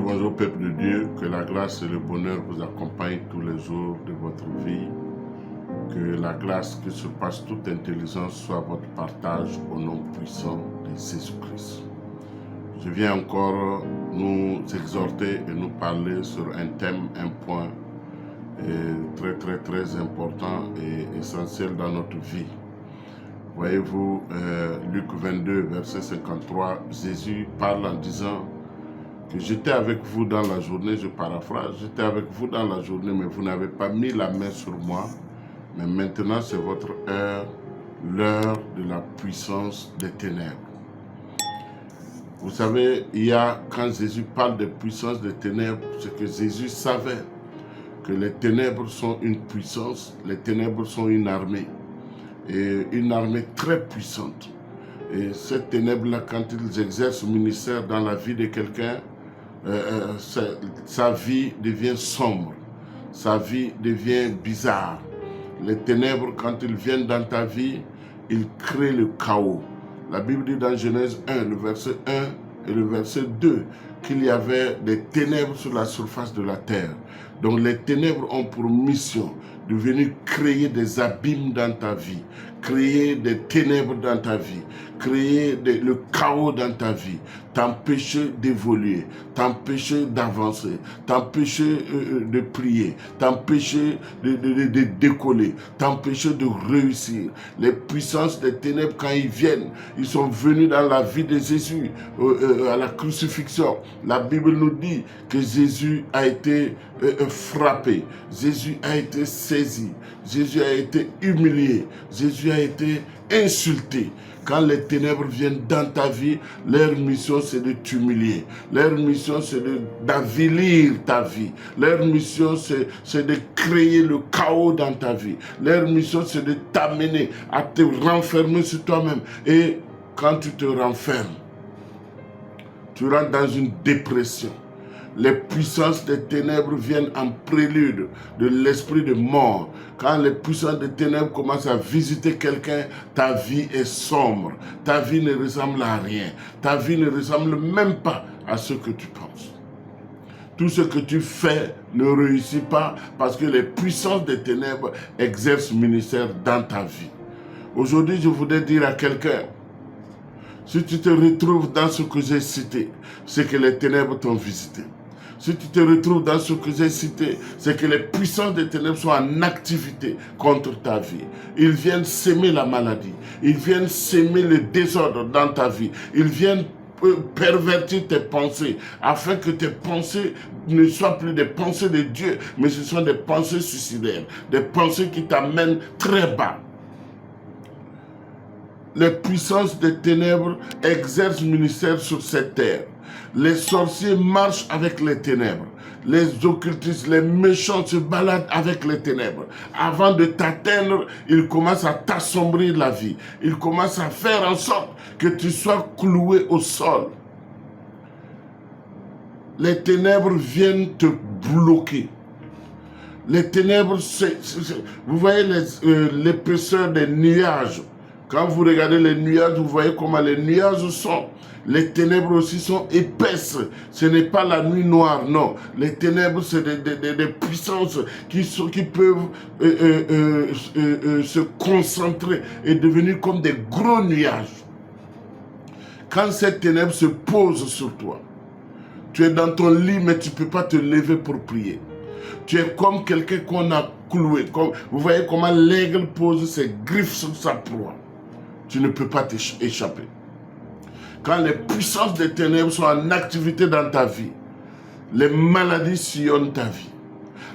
Bonjour peuple de Dieu, que la grâce et le bonheur vous accompagnent tous les jours de votre vie. Que la grâce qui surpasse toute intelligence soit votre partage au nom puissant de Jésus-Christ. Je viens encore nous exhorter et nous parler sur un thème, un point très important et essentiel dans notre vie. Voyez-vous, Luc 22, verset 53, Jésus parle en disant que j'étais avec vous dans la journée, je paraphrase, j'étais avec vous dans la journée, mais vous n'avez pas mis la main sur moi. Mais maintenant, c'est votre heure, l'heure de la puissance des ténèbres. Vous savez, quand Jésus parle de puissance des ténèbres, c'est que Jésus savait que les ténèbres sont une puissance, les ténèbres sont une armée, et une armée très puissante. Et cette ténèbre-là, quand ils exercent le ministère dans la vie de quelqu'un, sa vie devient sombre, sa vie devient bizarre. Les ténèbres, quand ils viennent dans ta vie, ils créent le chaos. La Bible dit dans Genèse 1, le verset 1 et le verset 2, qu'il y avait des ténèbres sur la surface de la terre. Donc les ténèbres ont pour mission de venir créer des abîmes dans ta vie, créer des ténèbres dans ta vie, créer le chaos dans ta vie, t'empêcher d'évoluer, t'empêcher d'avancer, t'empêcher de prier, t'empêcher de décoller, t'empêcher de réussir. Les puissances des ténèbres, quand ils viennent, ils sont venus dans la vie de Jésus, à la crucifixion. La Bible nous dit que Jésus a été frappé, Jésus a été saisi, Jésus a été humilié, Jésus a été insulté. Quand les ténèbres viennent dans ta vie, leur mission c'est de t'humilier. Leur mission c'est d'avilir ta vie. Leur mission c'est de créer le chaos dans ta vie. Leur mission c'est de t'amener à te renfermer sur toi-même. Et quand tu te renfermes, tu rentres dans une dépression. Les puissances des ténèbres viennent en prélude de l'esprit de mort. Quand les puissances des ténèbres commencent à visiter quelqu'un, ta vie est sombre. Ta vie ne ressemble à rien. Ta vie ne ressemble même pas à ce que tu penses. Tout ce que tu fais ne réussit pas parce que les puissances des ténèbres exercent ministère dans ta vie. Aujourd'hui, je voudrais dire à quelqu'un, si tu te retrouves dans ce que j'ai cité, c'est que les ténèbres t'ont visité. Si tu te retrouves dans ce que j'ai cité, c'est que les puissances des ténèbres sont en activité contre ta vie. Ils viennent s'aimer la maladie. Ils viennent s'aimer le désordre dans ta vie. Ils viennent pervertir tes pensées, afin que tes pensées ne soient plus des pensées de Dieu, mais ce sont des pensées suicidaires, des pensées qui t'amènent très bas. Les puissances des ténèbres exercent ministère sur cette terre. Les sorciers marchent avec les ténèbres. Les occultistes, les méchants se baladent avec les ténèbres. Avant de t'atteindre, ils commencent à t'assombrir la vie. Ils commencent à faire en sorte que tu sois cloué au sol. Les ténèbres viennent te bloquer. Les ténèbres, vous voyez l'épaisseur des nuages. Quand vous regardez les nuages, vous voyez comment les nuages sont. Les ténèbres aussi sont épaisses. Ce n'est pas la nuit noire, non. Les ténèbres, c'est des puissances qui peuvent se concentrer et devenir comme des gros nuages. Quand cette ténèbre se pose sur toi, tu es dans ton lit, mais tu ne peux pas te lever pour prier. Tu es comme quelqu'un qu'on a cloué. Vous voyez comment l'aigle pose ses griffes sur sa proie. Tu ne peux pas t'échapper. Quand les puissances des ténèbres sont en activité dans ta vie, les maladies sillonnent ta vie.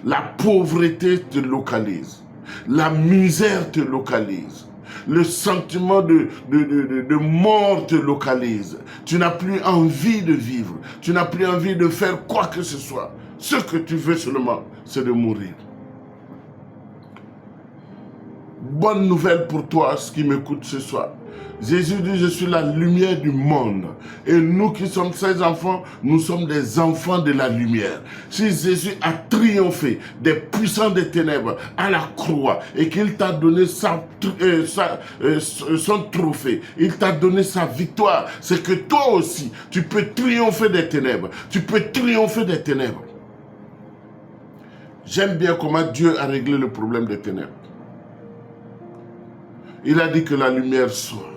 La pauvreté te localise. La misère te localise. Le sentiment de mort te localise. Tu n'as plus envie de vivre. Tu n'as plus envie de faire quoi que ce soit. Ce que tu veux seulement, c'est de mourir. bonne nouvelle pour toi, ce qui m'écoute ce soir. Jésus dit, je suis la lumière du monde. Et nous qui sommes ses enfants, nous sommes des enfants de la lumière. Si Jésus a triomphé des puissants des ténèbres à la croix et qu'il t'a donné son trophée, il t'a donné sa victoire, c'est que toi aussi, tu peux triompher des ténèbres. Tu peux triompher des ténèbres. J'aime bien comment Dieu a réglé le problème des ténèbres. Il a dit que la lumière soit.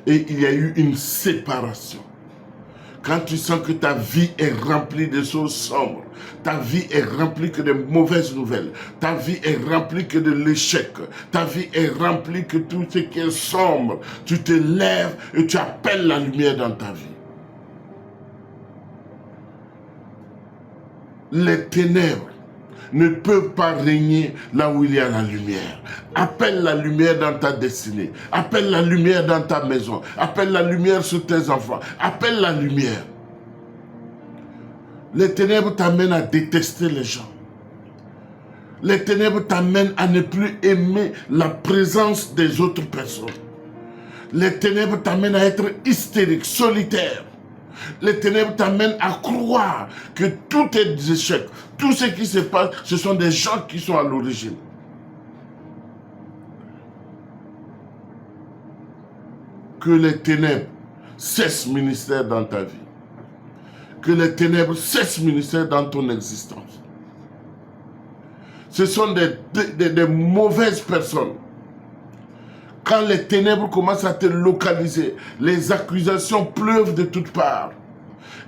Et il y a eu une séparation. Quand tu sens que ta vie est remplie de choses sombres, ta vie est remplie que de mauvaises nouvelles, ta vie est remplie que de l'échec, ta vie est remplie que tout ce qui est sombre, tu te lèves et tu appelles la lumière dans ta vie. Les ténèbres ne peuvent pas régner là où il y a la lumière. Appelle la lumière dans ta destinée. Appelle la lumière dans ta maison. Appelle la lumière sur tes enfants. Appelle la lumière. Les ténèbres t'amènent à détester les gens. Les ténèbres t'amènent à ne plus aimer la présence des autres personnes. Les ténèbres t'amènent à être hystérique, solitaire. Les ténèbres t'amènent à croire que tout est des échecs. Tout ce qui se passe, ce sont des gens qui sont à l'origine. Que les ténèbres cessent ministère dans ta vie. Que les ténèbres cessent ministère dans ton existence. Ce sont des mauvaises personnes. Quand les ténèbres commencent à te localiser, les accusations pleuvent de toutes parts.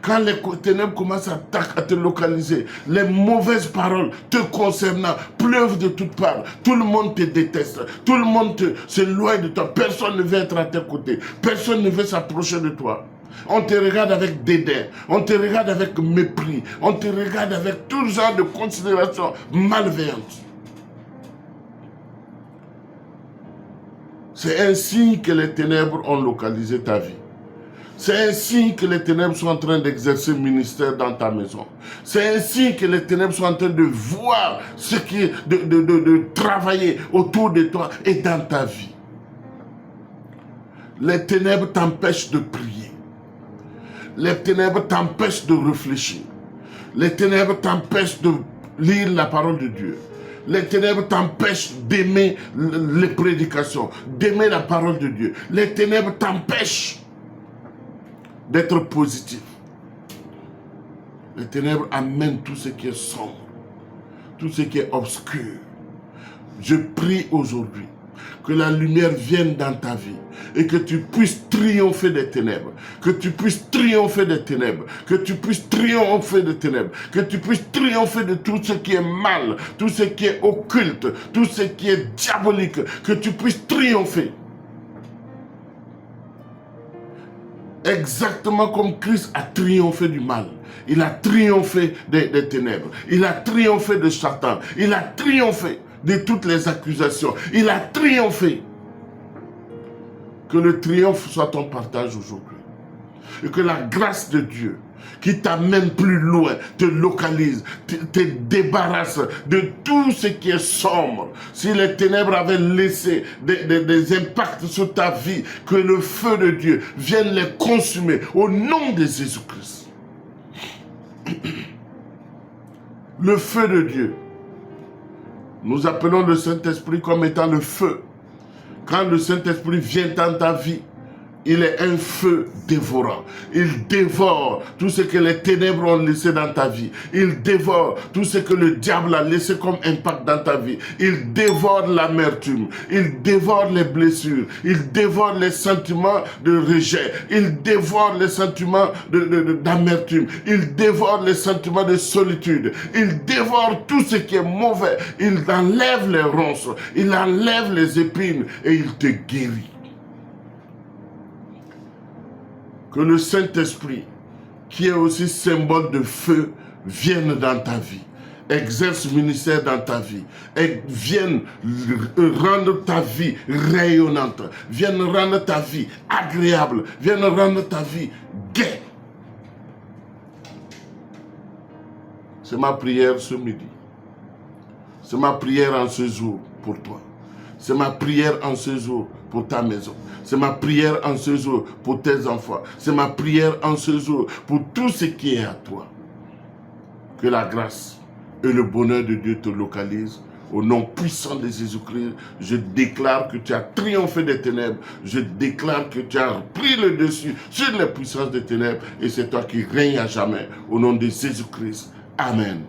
Quand les ténèbres commencent à te localiser, les mauvaises paroles te concernant pleuvent de toutes parts. Tout le monde te déteste. Tout le monde s'éloigne de toi. Personne ne veut être à tes côtés. Personne ne veut s'approcher de toi. On te regarde avec dédain. On te regarde avec mépris. On te regarde avec tout genre de considérations malveillantes. C'est ainsi que les ténèbres ont localisé ta vie. C'est ainsi que les ténèbres sont en train d'exercer ministère dans ta maison. C'est ainsi que les ténèbres sont en train de voir ce qui est de travailler autour de toi et dans ta vie. Les ténèbres t'empêchent de prier. Les ténèbres t'empêchent de réfléchir. Les ténèbres t'empêchent de lire la parole de Dieu. Les ténèbres t'empêchent d'aimer les prédications, d'aimer la parole de Dieu. Les ténèbres t'empêchent d'être positif. Les ténèbres amènent tout ce qui est sombre, tout ce qui est obscur. Je prie aujourd'hui que la lumière vienne dans ta vie et que tu puisses triompher des ténèbres, que tu puisses triompher des ténèbres, que tu puisses triompher des ténèbres, que tu puisses triompher de tout ce qui est mal, tout ce qui est occulte, tout ce qui est diabolique, que tu puisses triompher. Exactement comme Christ a triomphé du mal. Il a triomphé des ténèbres. Il a triomphé de Satan. Il a triomphé de toutes les accusations. Il a triomphé. Que le triomphe soit ton partage aujourd'hui. Et que la grâce de Dieu qui t'amène plus loin, te localise, te débarrasse de tout ce qui est sombre. Si les ténèbres avaient laissé des impacts sur ta vie, que le feu de Dieu vienne les consumer au nom de Jésus-Christ. Le feu de Dieu. Nous appelons le Saint-Esprit comme étant le feu. Quand le Saint-Esprit vient dans ta vie, il est un feu dévorant. Il dévore tout ce que les ténèbres ont laissé dans ta vie. Il dévore tout ce que le diable a laissé comme impact dans ta vie. Il dévore l'amertume. Il dévore les blessures. Il dévore les sentiments de rejet. Il dévore les sentiments d'amertume. Il dévore les sentiments de solitude. Il dévore tout ce qui est mauvais. Il enlève les ronces. Il enlève les épines et il te guérit. Que le Saint-Esprit, qui est aussi symbole de feu, vienne dans ta vie, exerce ministère dans ta vie, et vienne rendre ta vie rayonnante, vienne rendre ta vie agréable, vienne rendre ta vie gaie. C'est ma prière ce midi. C'est ma prière en ce jour pour toi. C'est ma prière en ce jour pour ta maison. C'est ma prière en ce jour pour tes enfants. C'est ma prière en ce jour pour tout ce qui est à toi. Que la grâce et le bonheur de Dieu te localisent. Au nom puissant de Jésus-Christ, je déclare que tu as triomphé des ténèbres. Je déclare que tu as pris le dessus sur les puissances des ténèbres. Et c'est toi qui règnes à jamais. Au nom de Jésus-Christ. Amen.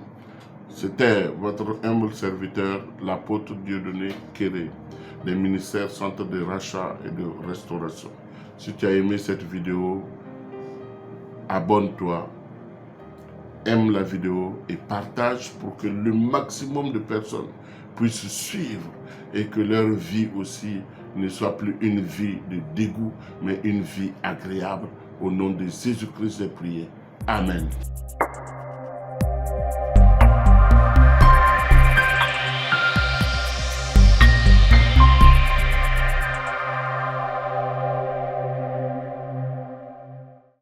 C'était votre humble serviteur, l'apôtre Dieudonné Kéré, des ministères Centre de rachat et de restauration. Si tu as aimé cette vidéo, abonne-toi, aime la vidéo et partage pour que le maximum de personnes puissent suivre et que leur vie aussi ne soit plus une vie de dégoût, mais une vie agréable. Au nom de Jésus-Christ, j'ai prié. Amen.